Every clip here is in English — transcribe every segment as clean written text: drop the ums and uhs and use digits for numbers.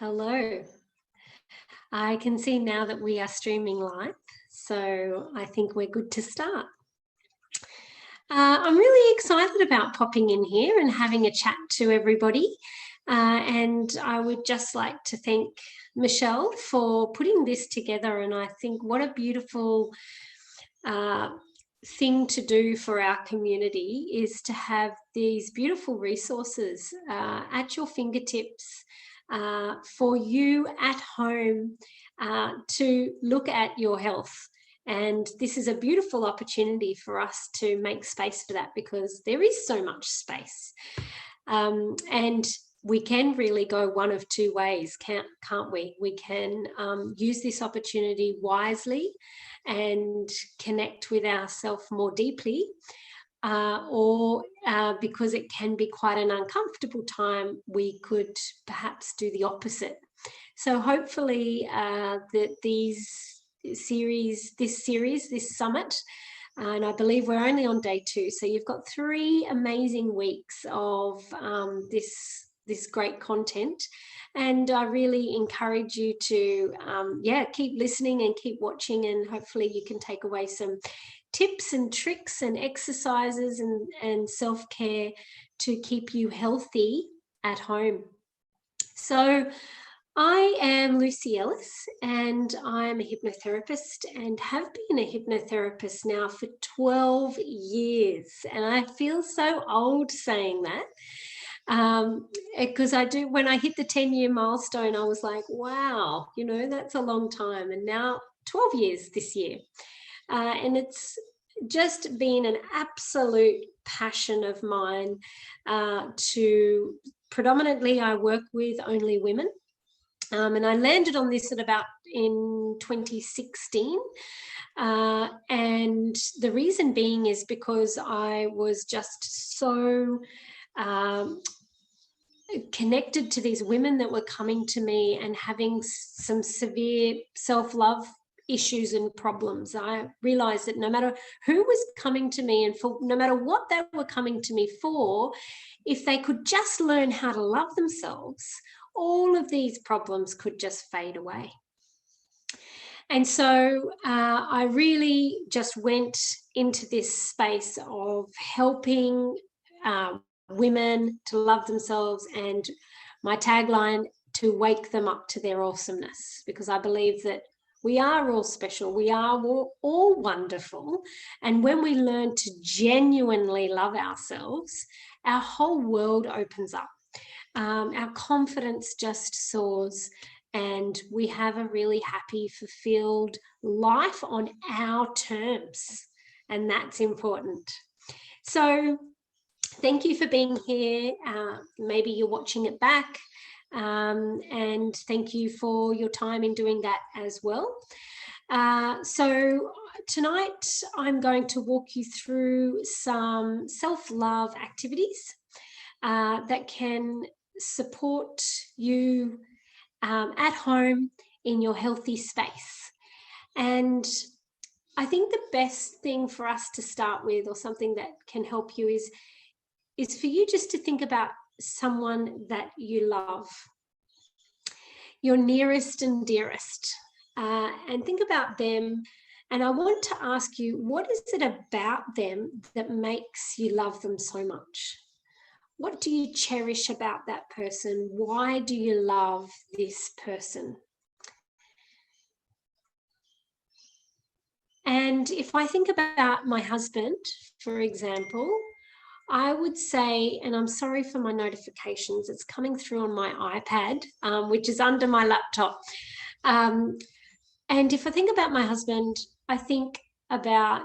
Hello. I can see now that we are streaming live, so I think we're good to start. I'm really excited about popping in here and having a chat to everybody. And I would just like to thank Michelle for putting this together. And I think what a beautiful uh, thing to do for our community is to have these beautiful resources at your fingertips for you at home to look at your health. And this is a beautiful opportunity for us to make space for that because there is so much space. And we can really go one of two ways, can't we? We can use this opportunity wisely and connect with ourselves more deeply, or because it can be quite an uncomfortable time, we could perhaps do the opposite. So hopefully that this summit, and I believe we're only on day 2, so you've got 3 amazing weeks of this great content, and I really encourage you to keep listening and keep watching, and hopefully you can take away some tips and tricks and exercises and self-care to keep you healthy at home. So I am Lucy Ellis, and I'm a hypnotherapist and have been a hypnotherapist now for 12 years. And I feel so old saying that, because I do, when I hit the 10-year milestone, I was like, wow, that's a long time. And now 12 years this year. And it's just been an absolute passion of mine to predominantly, I work with only women. And I landed on this in 2016. And the reason being is because I was just so connected to these women that were coming to me and having some severe self-love issues and problems. I realized that no matter who was coming to me and for no matter what they were coming to me for, if they could just learn how to love themselves, all of these problems could just fade away. And so I really just went into this space of helping women to love themselves, and my tagline, to wake them up to their awesomeness, because I believe that we are all special, we are all wonderful, and when we learn to genuinely love ourselves, our whole world opens up. Our confidence just soars, and we have a really happy, fulfilled life on our terms, and that's important. So thank you for being here. Maybe you're watching it back, and thank you for your time in doing that as well. So tonight I'm going to walk you through some self-love activities that can support you at home in your healthy space. And I think the best thing for us to start with, or something that can help you, is for you just to think about someone that you love, your nearest and dearest, and think about them. And I want to ask you, what is it about them that makes you love them so much? What do you cherish about that person? Why do you love this person? And if I think about my husband, for example, I would say, and I'm sorry for my notifications, it's coming through on my iPad, which is under my laptop. And if I think about my husband, I think about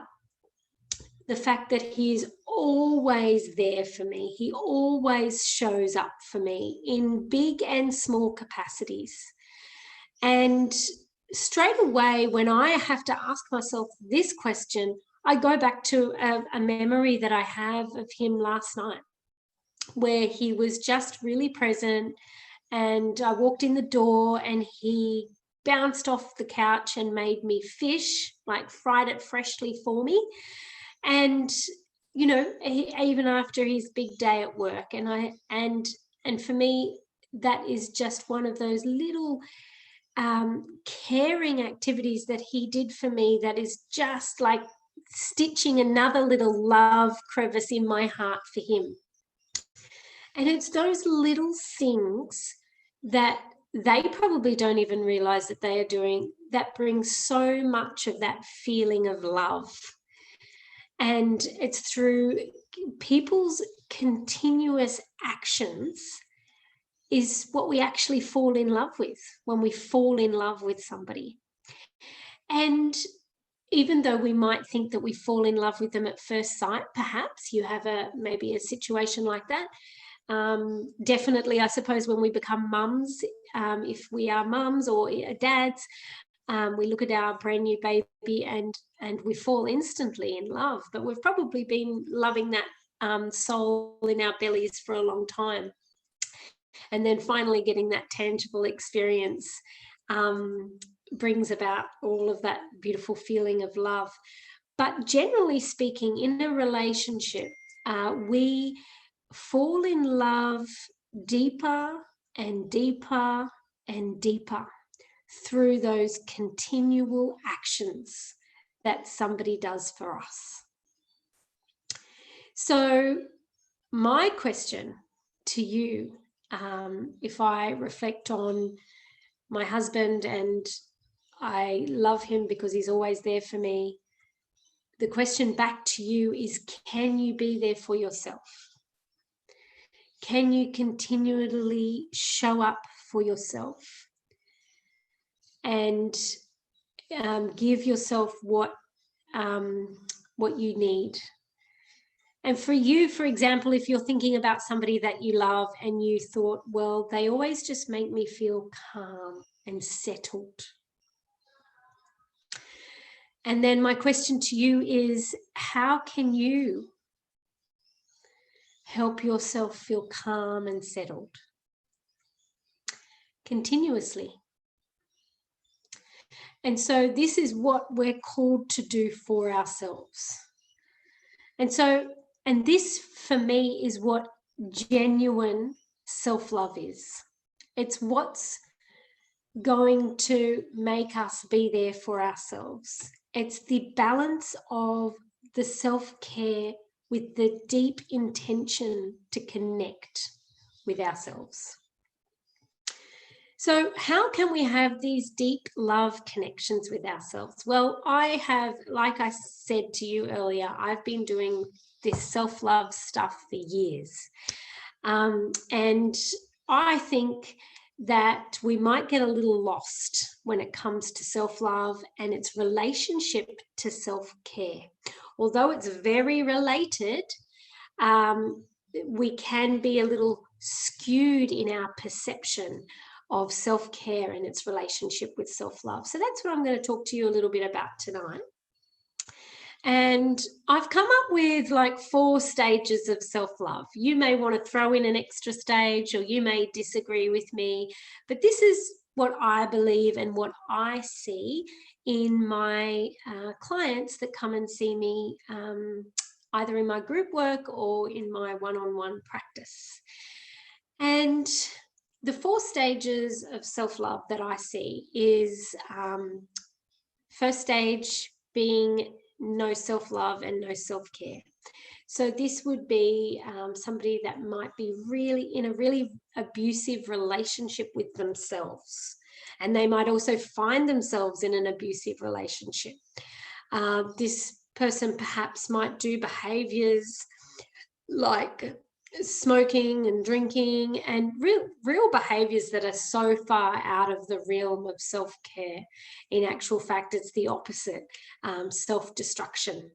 the fact that he's always there for me. He always shows up for me in big and small capacities. And straight away, when I have to ask myself this question, I go back to a memory that I have of him last night, where he was just really present. And I walked in the door and he bounced off the couch and made me fish, like fried it freshly for me. And even after his big day at work, and for me, that is just one of those little caring activities that he did for me that is just like stitching another little love crevice in my heart for him. And it's those little things that they probably don't even realize that they are doing that brings so much of that feeling of love. And it's through people's continuous actions is what we actually fall in love with when we fall in love with somebody. And even though we might think that we fall in love with them at first sight, perhaps you have maybe a situation like that. Definitely, I suppose when we become mums, if we are mums or dads, we look at our brand new baby and we fall instantly in love, but we've probably been loving that soul in our bellies for a long time. And then finally getting that tangible experience brings about all of that beautiful feeling of love. But generally speaking, in a relationship, we fall in love deeper and deeper and deeper through those continual actions that somebody does for us. So my question to you, if I reflect on my husband and I love him because he's always there for me, the question back to you is, can you be there for yourself? Can you continually show up for yourself and give yourself what you need? And for you, for example, if you're thinking about somebody that you love and you thought, well, they always just make me feel calm and settled. And then my question to you is, how can you help yourself feel calm and settled continuously? And so this is what we're called to do for ourselves. And this for me is what genuine self-love is. It's what's going to make us be there for ourselves. It's the balance of the self-care with the deep intention to connect with ourselves. So how can we have these deep love connections with ourselves? Well, I have, like I said to you earlier, I've been doing this self-love stuff for years. And I think that we might get a little lost when it comes to self-love and its relationship to self-care. Although it's very related, we can be a little skewed in our perception of self-care and its relationship with self-love. So that's what I'm going to talk to you a little bit about tonight. And I've come up with like 4 stages of self-love. You may want to throw in an extra stage, or you may disagree with me, but this is what I believe and what I see in my clients that come and see me, either in my group work or in my one-on-one practice. And the 4 stages of self-love that I see is first stage being no self-love and no self-care. So this would be somebody that might be really in a really abusive relationship with themselves, and they might also find themselves in an abusive relationship. This person perhaps might do behaviors like smoking and drinking and real behaviors that are so far out of the realm of self-care. In actual fact, it's the opposite, self-destruction.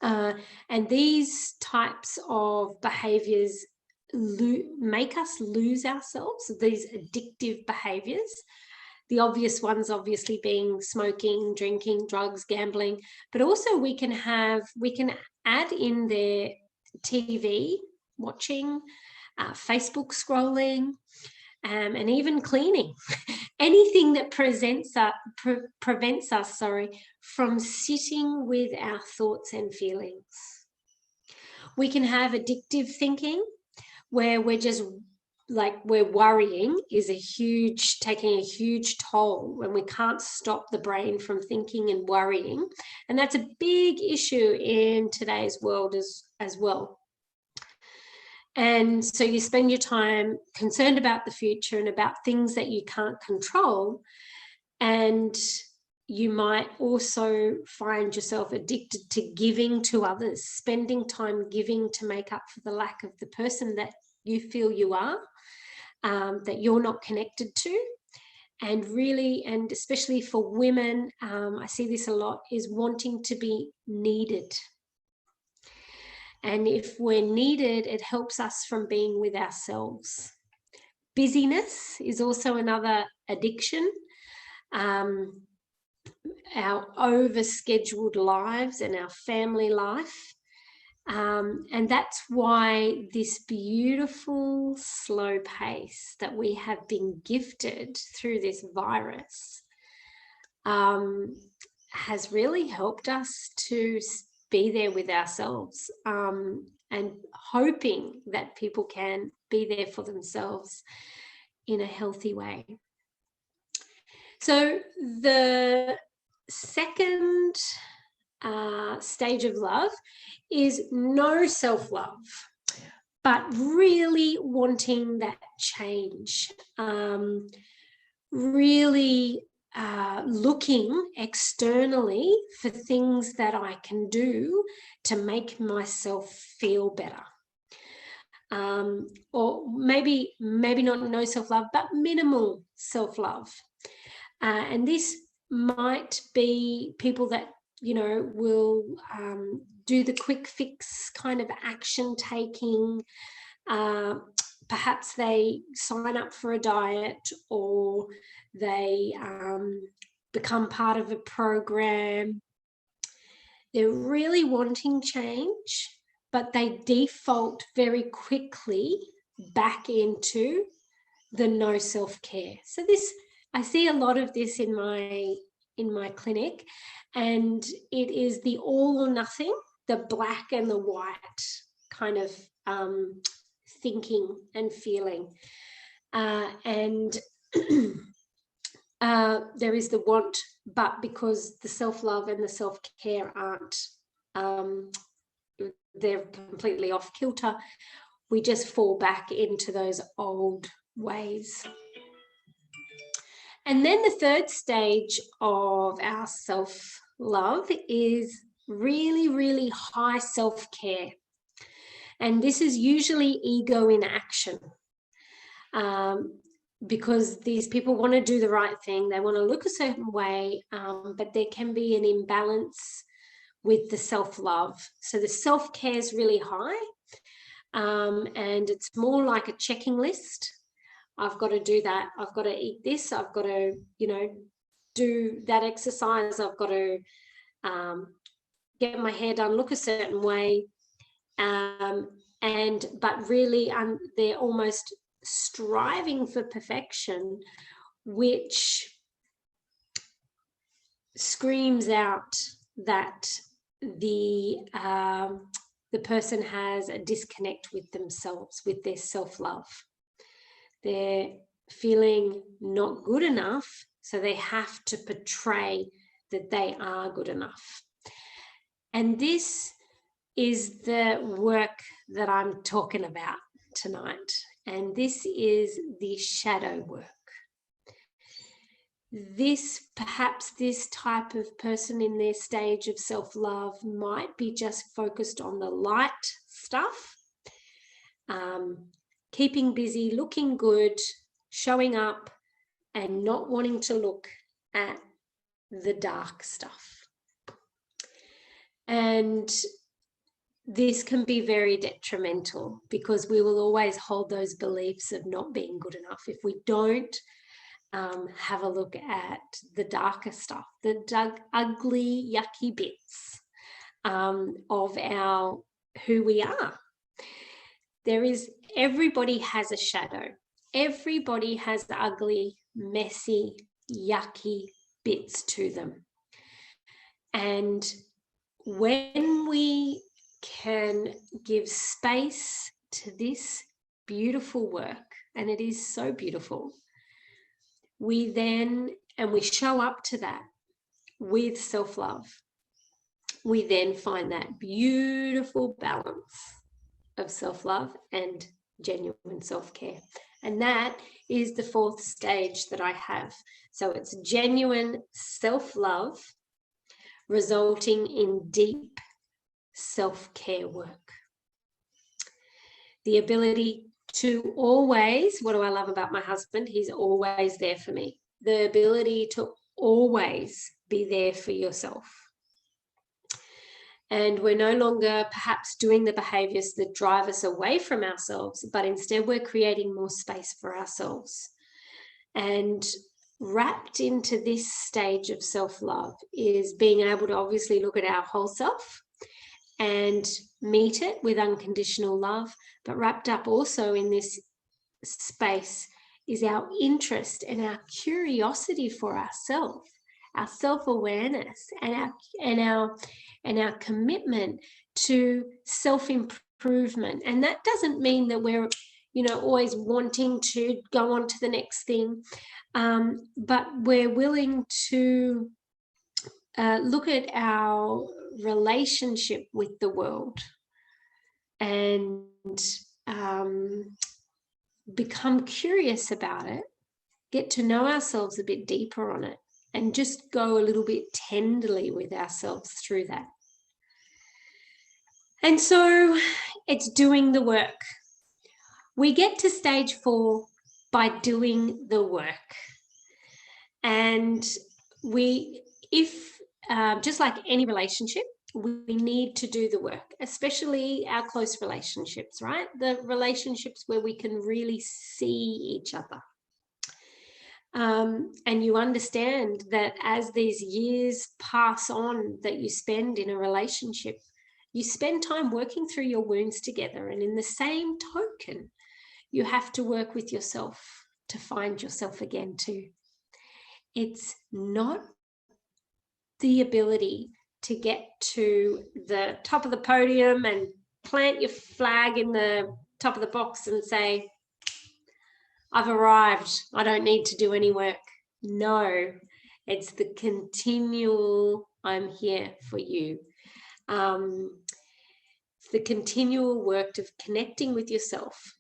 And these types of behaviors make us lose ourselves, these addictive behaviors. The obvious ones obviously being smoking, drinking, drugs, gambling, but also we can add in there TV watching, Facebook scrolling, and even cleaning. Anything that prevents us from sitting with our thoughts and feelings. We can have addictive thinking where we're just like where worrying is taking a huge toll, when we can't stop the brain from thinking and worrying. And that's a big issue in today's world as well. And so you spend your time concerned about the future and about things that you can't control. And you might also find yourself addicted to giving to others, spending time giving to make up for the lack of the person that you feel you are, that you're not connected to. And really, and especially for women, I see this a lot, is wanting to be needed. And if we're needed, it helps us from being with ourselves. Busyness is also another addiction. Our overscheduled lives and our family life. And that's why this beautiful slow pace that we have been gifted through this virus has really helped us to be there with ourselves, and hoping that people can be there for themselves in a healthy way. So the second stage of love is no self-love, but really wanting that change, really looking externally for things that I can do to make myself feel better. Or maybe not no self-love, but minimal self-love. And this might be people that, will do the quick fix kind of action taking. Perhaps they sign up for a diet, or they become part of a program. They're really wanting change, but they default very quickly back into the no self-care. So I see a lot of this in my clinic, and it is the all or nothing, the black and the white kind of thinking and feeling. And there is the want, but because the self-love and the self-care aren't, they're completely off kilter, we just fall back into those old ways. And then the third stage of our self-love is really, really high self-care. And this is usually ego in action, because these people want to do the right thing. They want to look a certain way, but there can be an imbalance with the self-love. So the self-care is really high, and it's more like a checking list. I've got to do that. I've got to eat this. I've got to, do that exercise. I've got to get my hair done, look a certain way. But really, they're almost striving for perfection, which screams out that the person has a disconnect with themselves, with their self-love. They're feeling not good enough, so they have to portray that they are good enough. And this is the work that I'm talking about tonight. And this is the shadow work. Perhaps this type of person in their stage of self-love might be just focused on the light stuff, keeping busy, looking good, showing up, and not wanting to look at the dark stuff. And this can be very detrimental, because we will always hold those beliefs of not being good enough if we don't have a look at the darker stuff, the ugly, yucky bits of who we are. Everybody has a shadow. Everybody has ugly, messy, yucky bits to them. And when we can give space to this beautiful work, and it is so beautiful, we show up to that with self-love, we then find that beautiful balance of self-love and genuine self-care. And that is the fourth stage that I have. So it's genuine self-love resulting in deep self-care work. The ability to always, what do I love about my husband? He's always there for me. The ability to always be there for yourself. And we're no longer perhaps doing the behaviors that drive us away from ourselves, but instead we're creating more space for ourselves. And wrapped into this stage of self-love is being able to obviously look at our whole self and meet it with unconditional love, but wrapped up also in this space is our interest and our curiosity for ourselves, our self-awareness, and our commitment to self-improvement. And that doesn't mean that we're, always wanting to go on to the next thing, but we're willing to look at our relationship with the world and become curious about it, get to know ourselves a bit deeper on it, and just go a little bit tenderly with ourselves through that. And so it's doing the work. We get to stage 4 by doing the work. And just like any relationship, we need to do the work, especially our close relationships, right? The relationships where we can really see each other. And you understand that as these years pass on that you spend in a relationship, you spend time working through your wounds together. And in the same token, you have to work with yourself to find yourself again too. It's not the ability to get to the top of the podium and plant your flag in the top of the box and say, I've arrived, I don't need to do any work. No, it's the continual, I'm here for you. It's the continual work of connecting with yourself.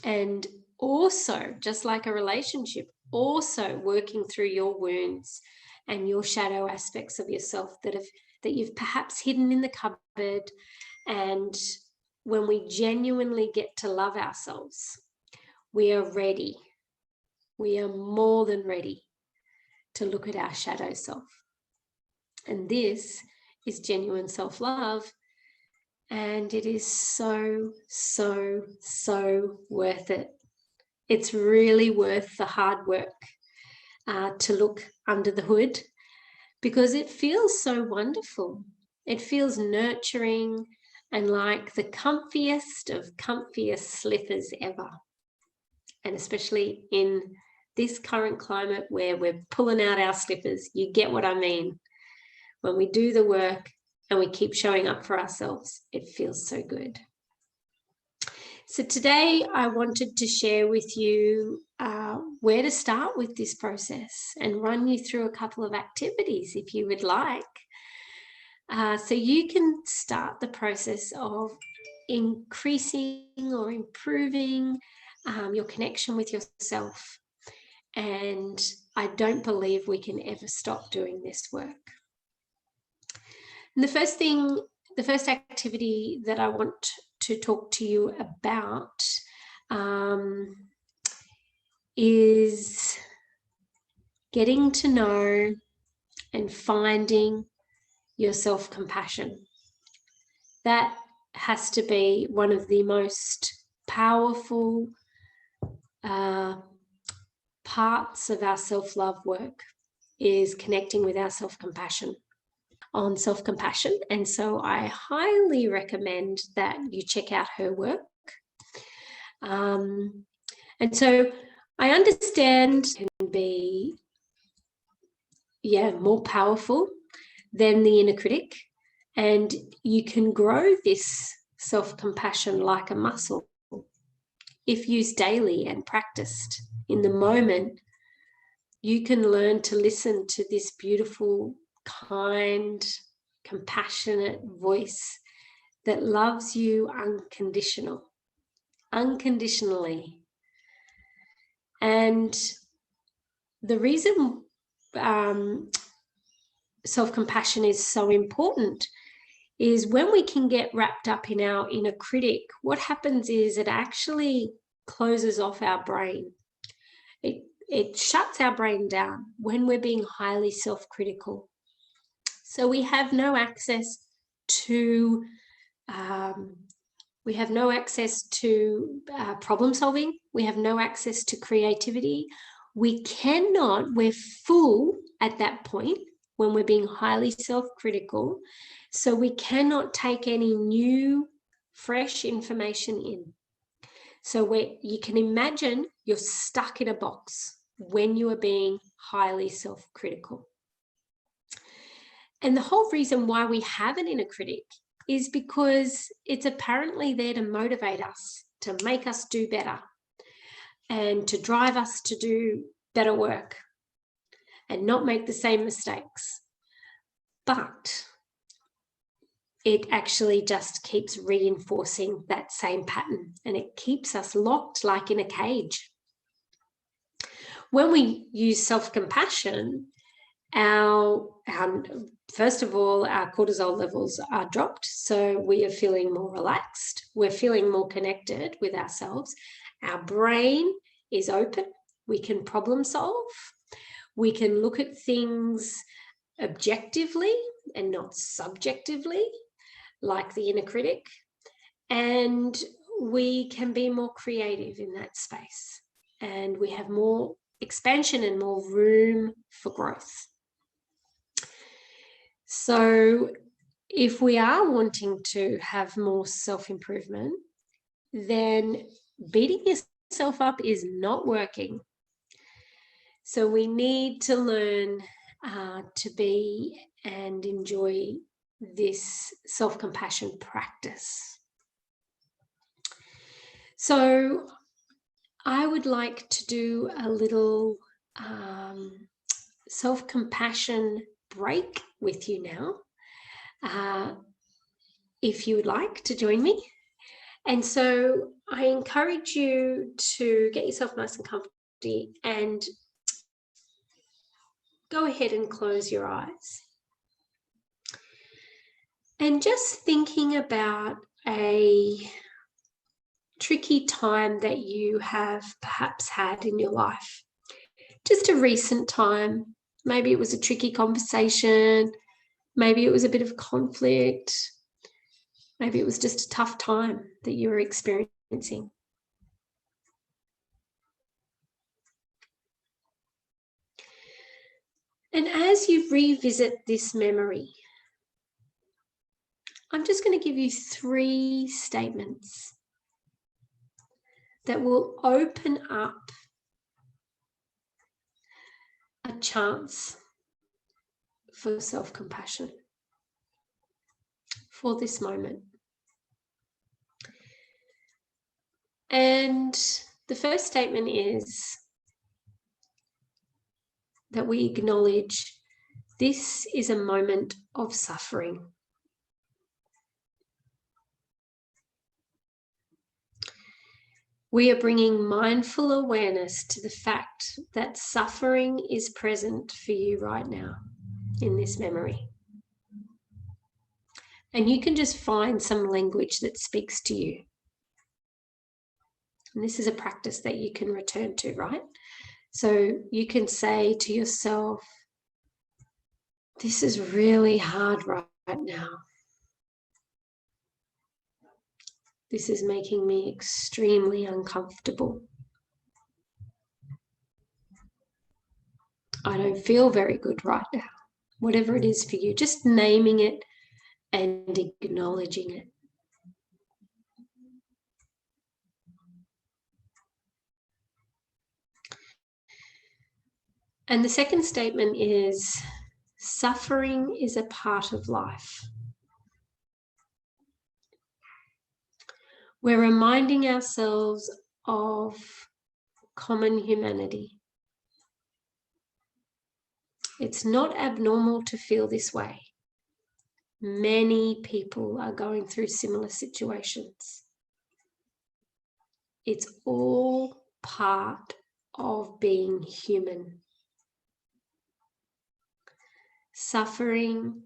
And also, just like a relationship, also working through your wounds and your shadow aspects of yourself that you've perhaps hidden in the cupboard. And when we genuinely get to love ourselves, we are ready. We are more than ready to look at our shadow self. And this is genuine self-love. And it is so, so, so worth it. It's really worth the hard work to look under the hood, because it feels so wonderful. It feels nurturing and like the comfiest of comfiest slippers ever. And especially in this current climate where we're pulling out our slippers, you get what I mean. When we do the work and we keep showing up for ourselves, it feels so good. So today I wanted to share with you where to start with this process and run you through a couple of activities if you would like. So you can start the process of increasing or improving your connection with yourself. And I don't believe we can ever stop doing this work. And the first activity that I want to talk to you about is getting to know and finding your self-compassion. That has to be one of the most powerful parts of our self-love work, is connecting with our self-compassion. On self-compassion, and so I highly recommend that you check out her work. And so I understand it can be more powerful than the inner critic, and you can grow this self-compassion like a muscle. if used daily and practiced in the moment, you can learn to listen to this beautiful, kind, compassionate voice that loves you unconditionally. And the reason self-compassion is so important is when we can get wrapped up in our inner critic, what happens is it actually closes off our brain. It shuts our brain down when we're being highly self-critical. So we have no access to problem solving. We have no access to creativity. We're full at that point when we're being highly self-critical. So we cannot take any new, fresh information in. So you can imagine you're stuck in a box when you are being highly self-critical. And the whole reason why we have an inner critic is because it's apparently there to motivate us, to make us do better, and to drive us to do better work and not make the same mistakes. But it actually just keeps reinforcing that same pattern, and it keeps us locked like in a cage. When we use self-compassion, first of all, our cortisol levels are dropped, so we are feeling more relaxed. We're feeling more connected with ourselves. Our brain is open. We can problem solve. We can look at things objectively and not subjectively, like the inner critic. And we can be more creative in that space. And we have more expansion and more room for growth. So if we are wanting to have more self-improvement, then beating yourself up is not working. So we need to learn to be and enjoy this self-compassion practice. So I would like to do a little self-compassion break with you now, if you would like to join me. And so I encourage you to get yourself nice and comfy and go ahead and close your eyes. And just thinking about a tricky time that you have perhaps had in your life, just a recent time. Maybe it was a tricky conversation. Maybe it was a bit of conflict. Maybe it was just a tough time that you were experiencing. And as you revisit this memory, I'm just going to give you 3 statements that will open up a chance for self-compassion for this moment. And the first statement is that we acknowledge this is a moment of suffering. We are bringing mindful awareness to the fact that suffering is present for you right now in this memory. And you can just find some language that speaks to you. And this is a practice that you can return to, right? So you can say to yourself, this is really hard right now. This is making me extremely uncomfortable. I don't feel very good right now. Whatever it is for you, just naming it and acknowledging it. And the second statement is, suffering is a part of life. We're reminding ourselves of common humanity. It's not abnormal to feel this way. Many people are going through similar situations. It's all part of being human. Suffering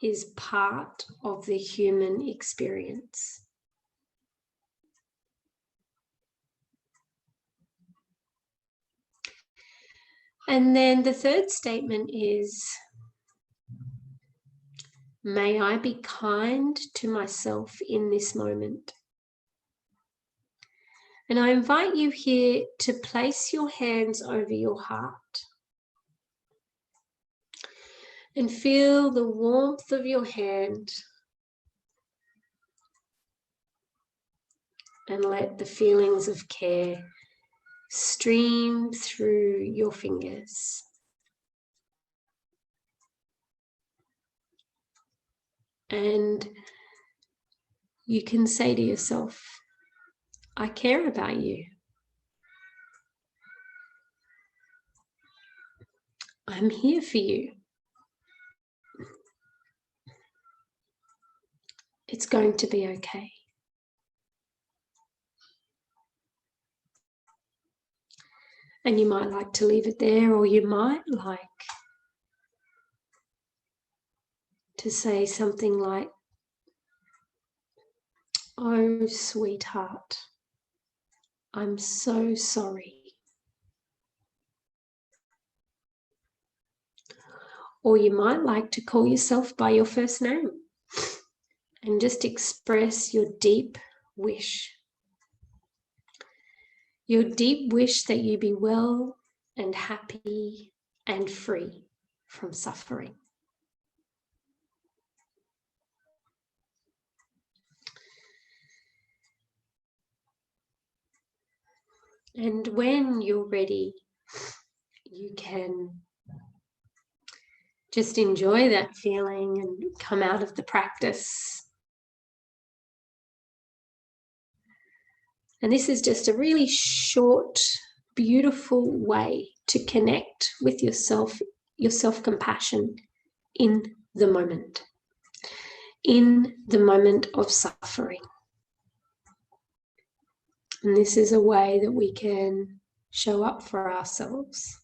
is part of the human experience. And then the third statement is, may I be kind to myself in this moment. And I invite you here to place your hands over your heart and feel the warmth of your hand, and let the feelings of care stream through your fingers. And you can say to yourself, I care about you. I'm here for you. It's going to be okay. And you might like to leave it there, or you might like to say something like, oh, sweetheart, I'm so sorry. Or you might like to call yourself by your first name and just express your deep wish. Your deep wish that you be well and happy and free from suffering. And when you're ready, you can just enjoy that feeling and come out of the practice. And this is just a really short, beautiful way to connect with yourself, your self-compassion in the moment of suffering. And this is a way that we can show up for ourselves,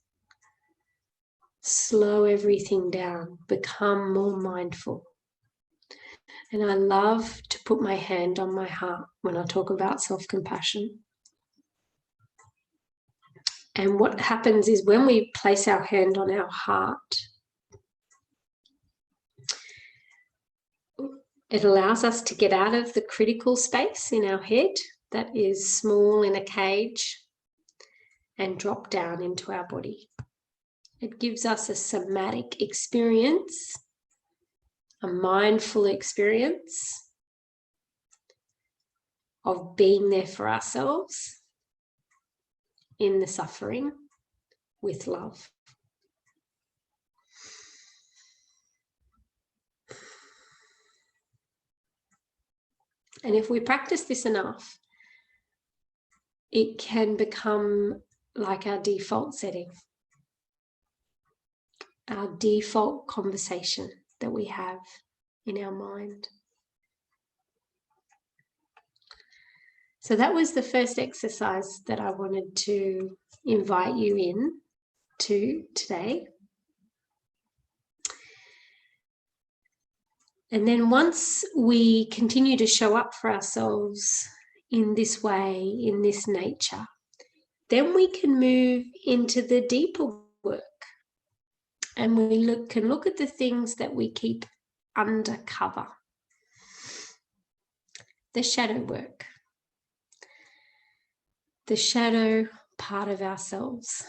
slow everything down, become more mindful. And I love to put my hand on my heart when I talk about self-compassion. And what happens is when we place our hand on our heart, it allows us to get out of the critical space in our head that is small in a cage and drop down into our body. It gives us a somatic experience, a mindful experience of being there for ourselves in the suffering with love. And if we practice this enough, it can become like our default setting, our default conversation that we have in our mind. So that was the first exercise that I wanted to invite you in to today. And then once we continue to show up for ourselves in this way, in this nature, then we can move into the deeper work. And we can look at the things that we keep under cover. The shadow work. The shadow part of ourselves.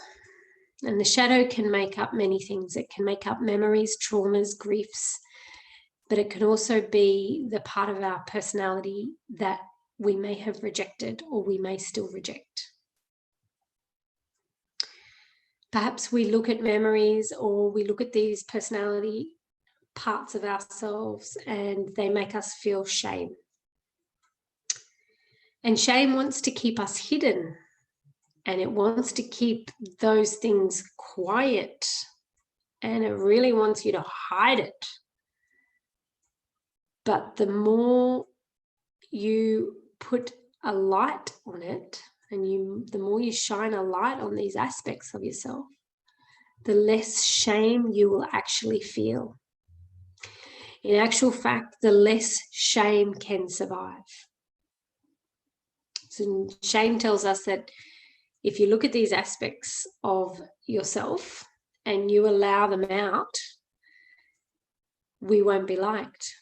And the shadow can make up many things. It can make up memories, traumas, griefs, but it can also be the part of our personality that we may have rejected or we may still reject. Perhaps we look at memories or we look at these personality parts of ourselves and they make us feel shame. And shame wants to keep us hidden, and it wants to keep those things quiet, and it really wants you to hide it. But the more you put a light on it, and the more you shine a light on these aspects of yourself, the less shame you will actually feel. In actual fact, the less shame can survive. So shame tells us that if you look at these aspects of yourself and you allow them out, we won't be liked,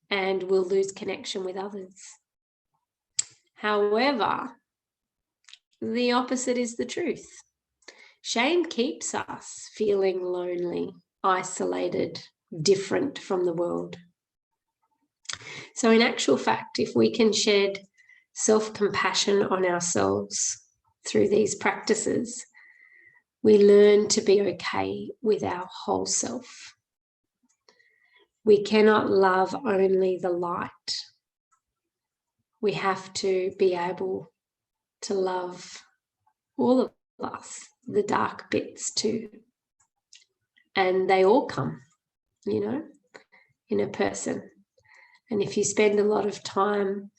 and we'll lose connection with others. However, the opposite is the truth. Shame keeps us feeling lonely, isolated, different from the world. So in actual fact, if we can shed self-compassion on ourselves through these practices, we learn to be okay with our whole self. We cannot love only the light. We have to be able to love all of us, the dark bits too. And they all come, in a person. And if you spend a lot of time,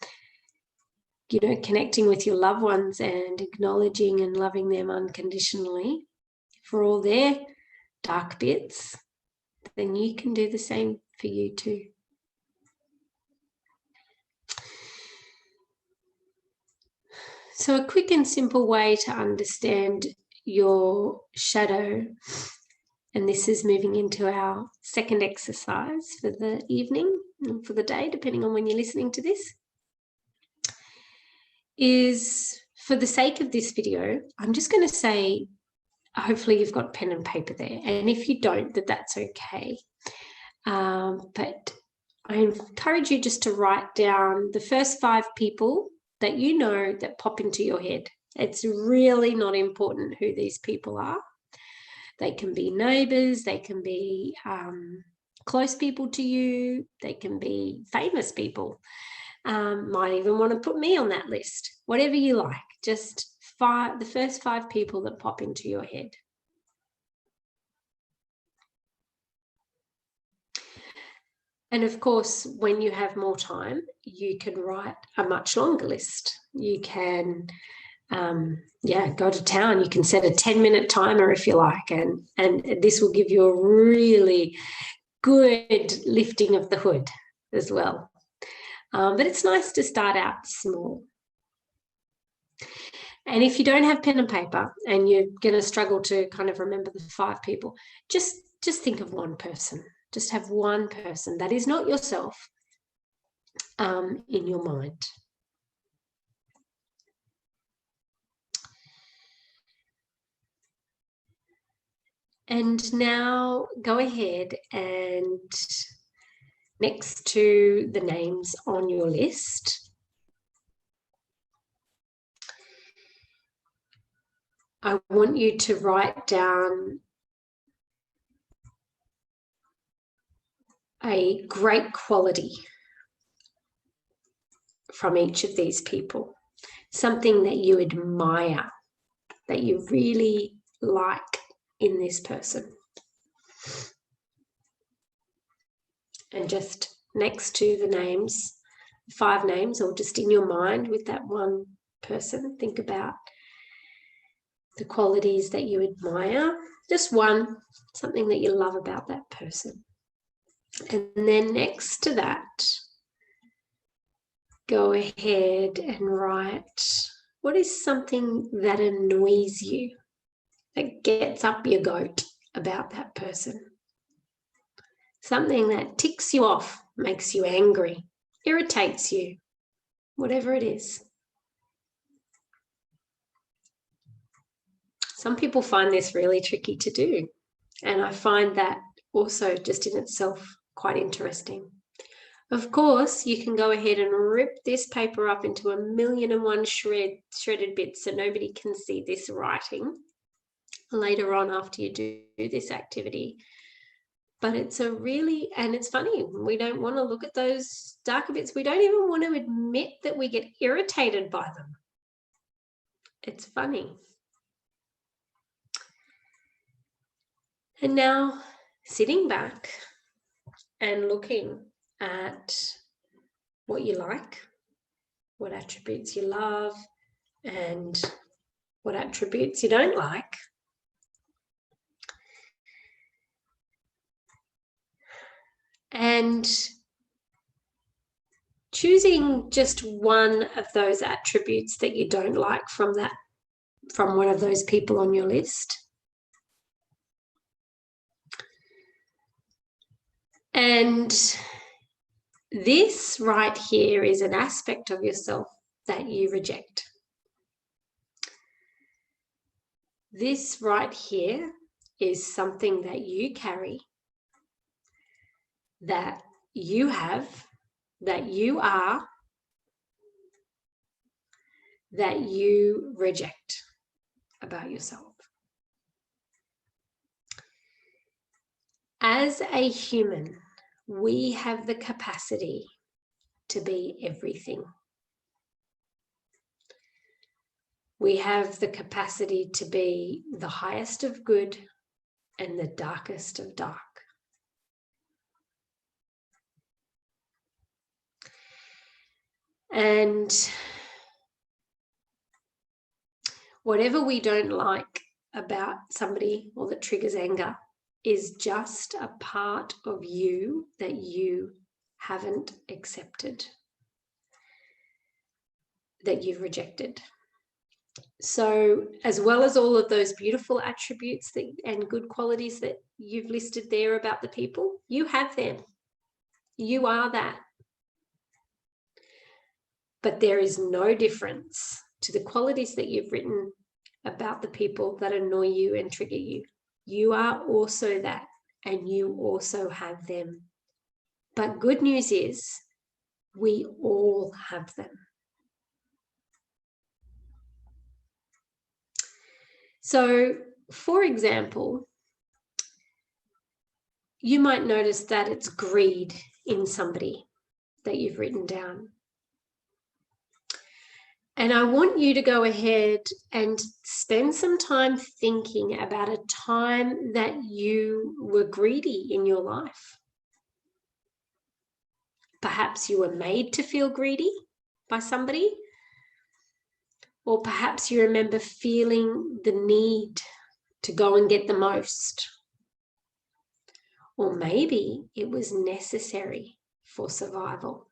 connecting with your loved ones and acknowledging and loving them unconditionally for all their dark bits, then you can do the same for you too. So a quick and simple way to understand your shadow, and this is moving into our second exercise for the evening and for the day, depending on when you're listening to this, is, for the sake of this video, I'm just going to say, hopefully you've got pen and paper there. And if you don't, that's okay. But I encourage you just to write down the first 5 people that you know that pop into your head. It's really not important who these people are. They can be neighbors, they can be close people to you, they can be famous people. Might even want to put me on that list, whatever you like. Just the first 5 people that pop into your head. And of course, when you have more time, you can write a much longer list. You can, go to town. You can set a 10-minute timer if you like, and this will give you a really good lifting of the hood as well. But it's nice to start out small. And if you don't have pen and paper and you're going to struggle to kind of remember the 5 people, just think of one person. Just have one person that is not yourself in your mind. And now go ahead and next to the names on your list, I want you to write down a great quality from each of these people, something that you admire, that you really like in this person. And just next to the names, 5 names, or just in your mind with that one person, think about the qualities that you admire, just one, something that you love about that person. And then next to that, go ahead and write, what is something that annoys you, that gets up your goat about that person? Something that ticks you off, makes you angry, irritates you, whatever it is. Some people find this really tricky to do, and I find that also just in itself quite interesting. Of course, you can go ahead and rip this paper up into 1,000,001 shredded bits so nobody can see this writing later on after you do this activity. But it's and it's funny, we don't want to look at those darker bits. We don't even want to admit that we get irritated by them. It's funny. And now sitting back and looking at what you like, what attributes you love, and what attributes you don't like. And choosing just one of those attributes that you don't like from one of those people on your list. And this right here is an aspect of yourself that you reject. This right here is something that you carry, that you have, that you are, that you reject about yourself. As a human, we have the capacity to be everything. We have the capacity to be the highest of good and the darkest of dark. And whatever we don't like about somebody or that triggers anger is just a part of you that you haven't accepted, that you've rejected. So as well as all of those beautiful attributes and good qualities that you've listed there about the people, you have them. You are that. But there is no difference to the qualities that you've written about the people that annoy you and trigger you. You are also that, and you also have them. But good news is we all have them. So, for example, you might notice that it's greed in somebody that you've written down. And I want you to go ahead and spend some time thinking about a time that you were greedy in your life. Perhaps you were made to feel greedy by somebody, or perhaps you remember feeling the need to go and get the most. Or maybe it was necessary for survival.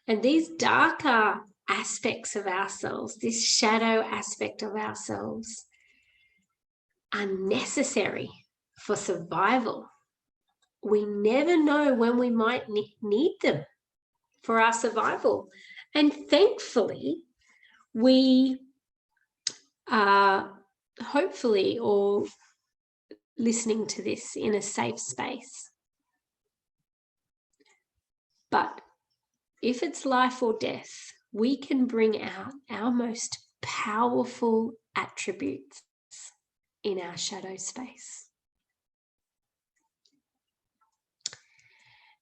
And these darker aspects of ourselves, this shadow aspect of ourselves, are necessary for survival. We never know when we might need them for our survival. And thankfully, we are hopefully all listening to this in a safe space. But if it's life or death, we can bring out our most powerful attributes in our shadow space.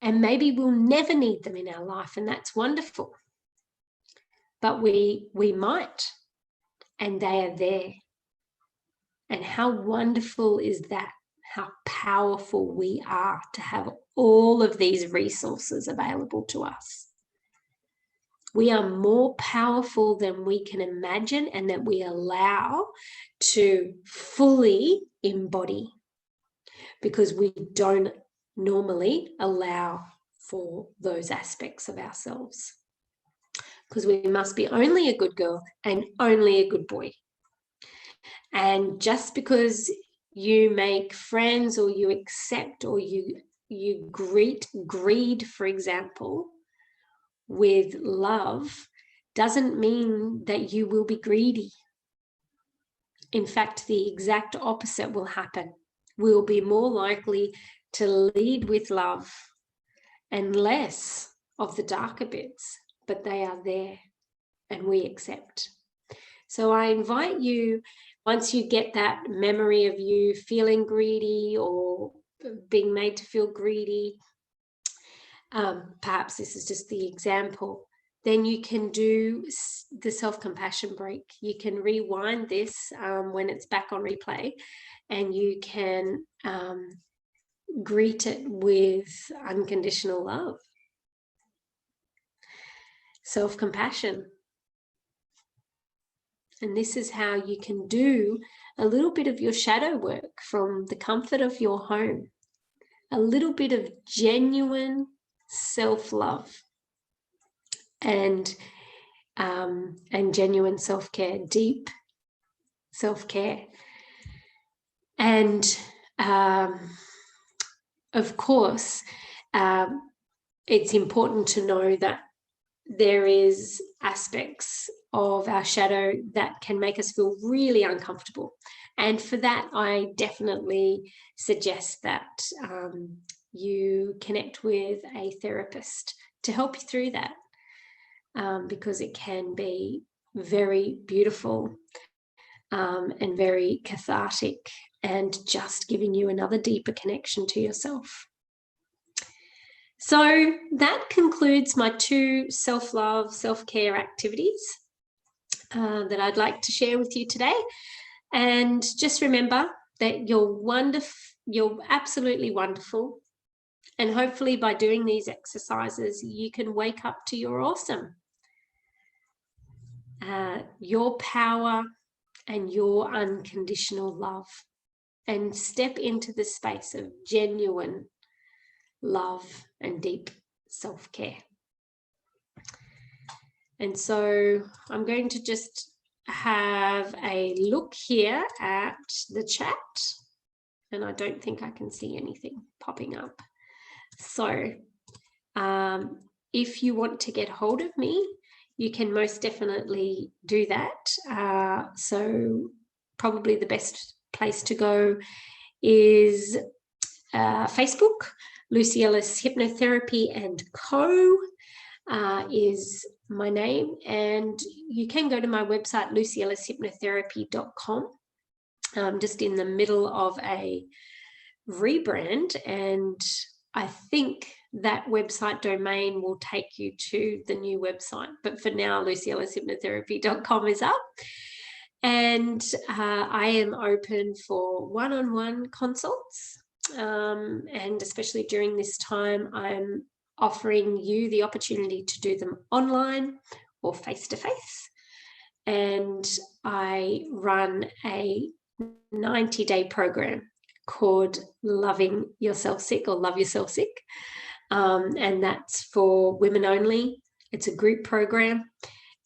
And maybe we'll never need them in our life, and that's wonderful. But we might, and they are there. And how wonderful is that? How powerful we are to have all of these resources available to us. We are more powerful than we can imagine and that we allow to fully embody, because we don't normally allow for those aspects of ourselves, because we must be only a good girl and only a good boy. And just because you make friends or you accept or you greet greed, for example, with love, doesn't mean that you will be greedy. In fact, the exact opposite will happen. We'll be more likely to lead with love and less of the darker bits, but they are there and we accept. So I invite you, once you get that memory of you feeling greedy or being made to feel greedy, perhaps this is just the example, then you can do the self-compassion break. You can rewind this when it's back on replay, and you can greet it with unconditional love, self-compassion. And this is how you can do a little bit of your shadow work from the comfort of your home, a little bit of genuine self-love and genuine self-care, deep self-care. And of course, it's important to know that there is aspects of our shadow that can make us feel really uncomfortable. And for that, I definitely suggest that you connect with a therapist to help you through that, because it can be very beautiful and very cathartic, and just giving you another deeper connection to yourself. So that concludes my 2 self-love, self-care activities that I'd like to share with you today. And just remember that you're wonderful, you're absolutely wonderful. And hopefully by doing these exercises, you can wake up to your awesome, your power and your unconditional love, and step into the space of genuine love and deep self-care. And so I'm going to just have a look here at the chat, and I don't think I can see anything popping up. So if you want to get hold of me, you can most definitely do that. So probably the best place to go is Facebook. Lucy Ellis Hypnotherapy and Co. Is my name, and you can go to my website, lucyellishypnotherapy.com. I'm just in the middle of a rebrand, and I think that website domain will take you to the new website, but for now, lucyellishypnotherapy.com is up. And I am open for one-on-one consults. And especially during this time, I'm offering you the opportunity to do them online or face-to-face. And I run a 90-day program called Loving Yourself Sick, or Love Yourself Sick. And that's for women only. It's a group program,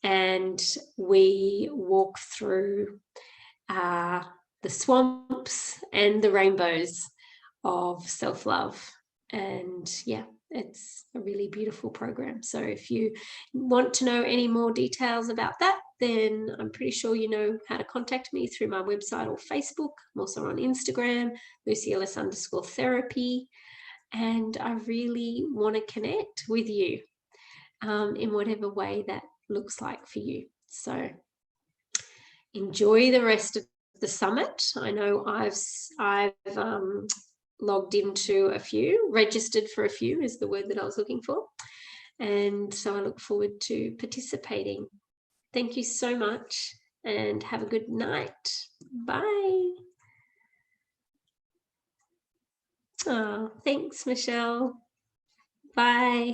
and we walk through the swamps and the rainbows of self-love. And yeah, it's a really beautiful program. So if you want to know any more details about that, then I'm pretty sure you know how to contact me through my website or Facebook. I'm also on Instagram, LucyEllis_therapy. And I really want to connect with you in whatever way that looks like for you. So enjoy the rest of the summit. I know I've logged into a few, registered for a few is the word that I was looking for. And so I look forward to participating. Thank you so much, and have a good night. Bye. Oh, thanks, Michelle. Bye.